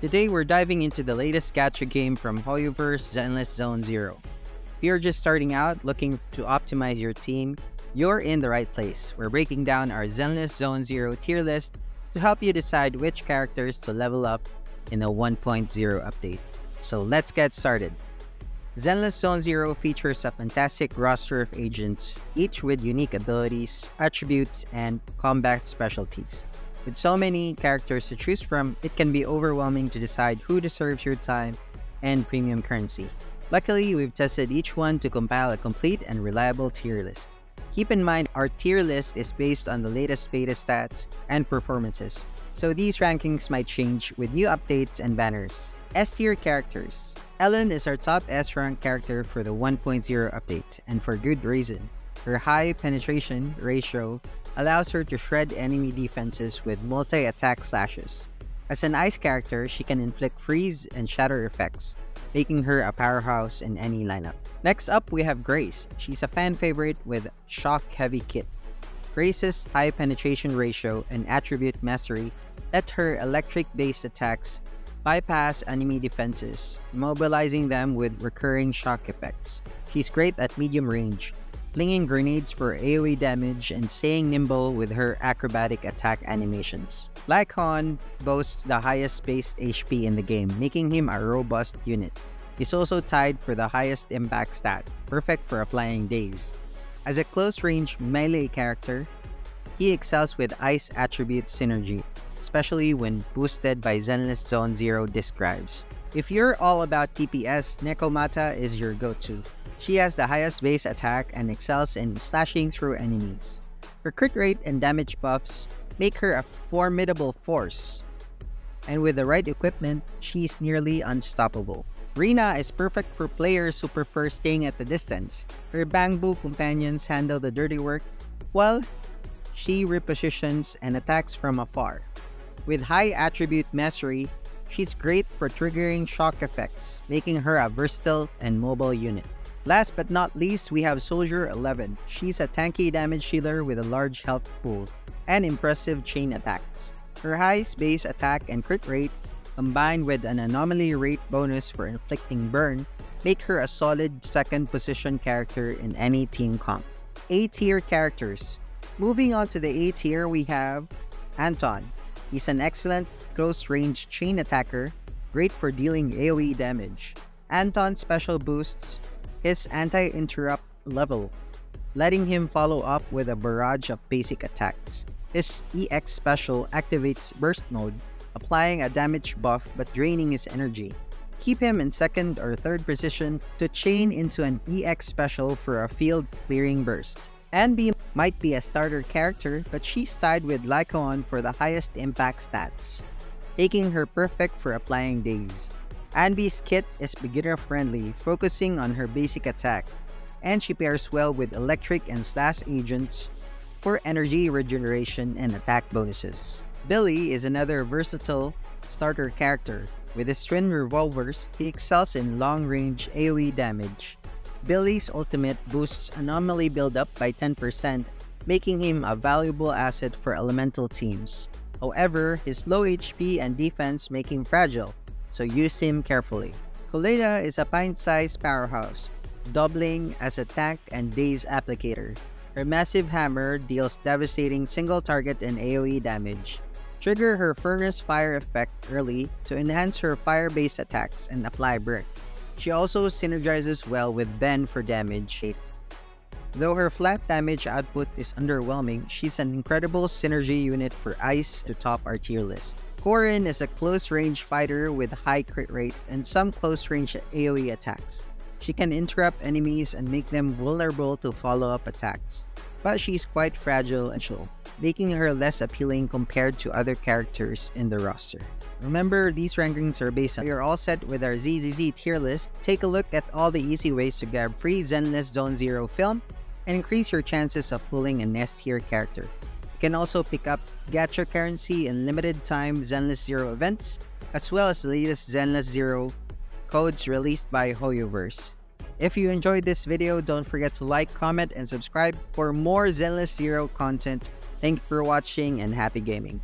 Today we're diving into the latest gacha game from HoYoverse, Zenless Zone Zero. If you're just starting out looking to optimize your team, you're in the right place. We're breaking down our Zenless Zone Zero tier list to help you decide which characters to level up in the 1.0 update. So let's get started. Zenless Zone Zero features a fantastic roster of agents, each with unique abilities, attributes, and combat specialties. With so many characters to choose from, it can be overwhelming to decide who deserves your time and premium currency. Luckily, we've tested each one to compile a complete and reliable tier list. Keep in mind, our tier list is based on the latest beta stats and performances, so these rankings might change with new updates and banners. S-tier characters. Ellen is our top S-rank character for the 1.0 update, and for good reason. Her high penetration ratio allows her to shred enemy defenses with multi-attack slashes. As an ice character, she can inflict freeze and shatter effects, making her a powerhouse in any lineup. Next up, we have Grace. She's a fan favorite with shock-heavy kit. Grace's high penetration ratio and attribute mastery let her electric-based attacks bypass enemy defenses, mobilizing them with recurring shock effects. She's great at medium range, flinging grenades for AoE damage and staying nimble with her acrobatic attack animations. Lycaon boasts the highest base HP in the game, making him a robust unit. He's also tied for the highest impact stat, perfect for applying daze. As a close-range melee character, he excels with Ice attribute synergy, especially when boosted by Zenless Zone Zero disc drives. If you're all about TPS, Nekomata is your go-to. She has the highest base attack and excels in slashing through enemies. Her crit rate and damage buffs make her a formidable force, and with the right equipment, she's nearly unstoppable. Rina is perfect for players who prefer staying at the distance. Her Bangbu companions handle the dirty work, while she repositions and attacks from afar. With high attribute mastery, she's great for triggering shock effects, making her a versatile and mobile unit. Last but not least, we have Soldier 11. She's a tanky damage dealer with a large health pool and impressive chain attacks. Her high base attack and crit rate, combined with an anomaly rate bonus for inflicting burn, make her a solid second position character in any team comp. A-tier characters. Moving on to the A tier, we have Anton. He's an excellent close-range chain attacker, great for dealing AoE damage. Anton's special boosts his anti-interrupt level, letting him follow up with a barrage of basic attacks. His EX special activates burst mode, applying a damage buff but draining his energy. Keep him in second or third position to chain into an EX special for a field-clearing burst. Anbi might be a starter character, but she's tied with Lycaon for the highest impact stats, making her perfect for applying daze. Anbi's kit is beginner-friendly, focusing on her basic attack, and she pairs well with electric and slash agents for energy regeneration and attack bonuses. Billy is another versatile starter character. With his twin revolvers, he excels in long-range AoE damage. Billy's ultimate boosts anomaly build-up by 10%, making him a valuable asset for elemental teams. However, his low HP and defense make him fragile, so use him carefully. Koleda is a pint-sized powerhouse, doubling as a tank and daze applicator. Her massive hammer deals devastating single-target and AoE damage. Trigger her Furnace Fire effect early to enhance her fire-based attacks and apply burn. She also synergizes well with Ben for damage. Though her flat damage output is underwhelming, she's an incredible synergy unit for Ice to top our tier list. Corin is a close-range fighter with high crit rate and some close-range AoE attacks. She can interrupt enemies and make them vulnerable to follow-up attacks, but she's quite fragile and chill, making her less appealing compared to other characters in the roster. Remember, these rankings are based on. We are all set with our ZZZ tier list. Take a look at all the easy ways to grab free Zenless Zone Zero film and increase your chances of pulling an S-tier character. You can also pick up gacha currency and limited time Zenless Zero events, as well as the latest Zenless Zero codes released by HoYoverse. If you enjoyed this video, don't forget to like, comment, and subscribe for more Zenless Zero content. Thank you for watching and happy gaming.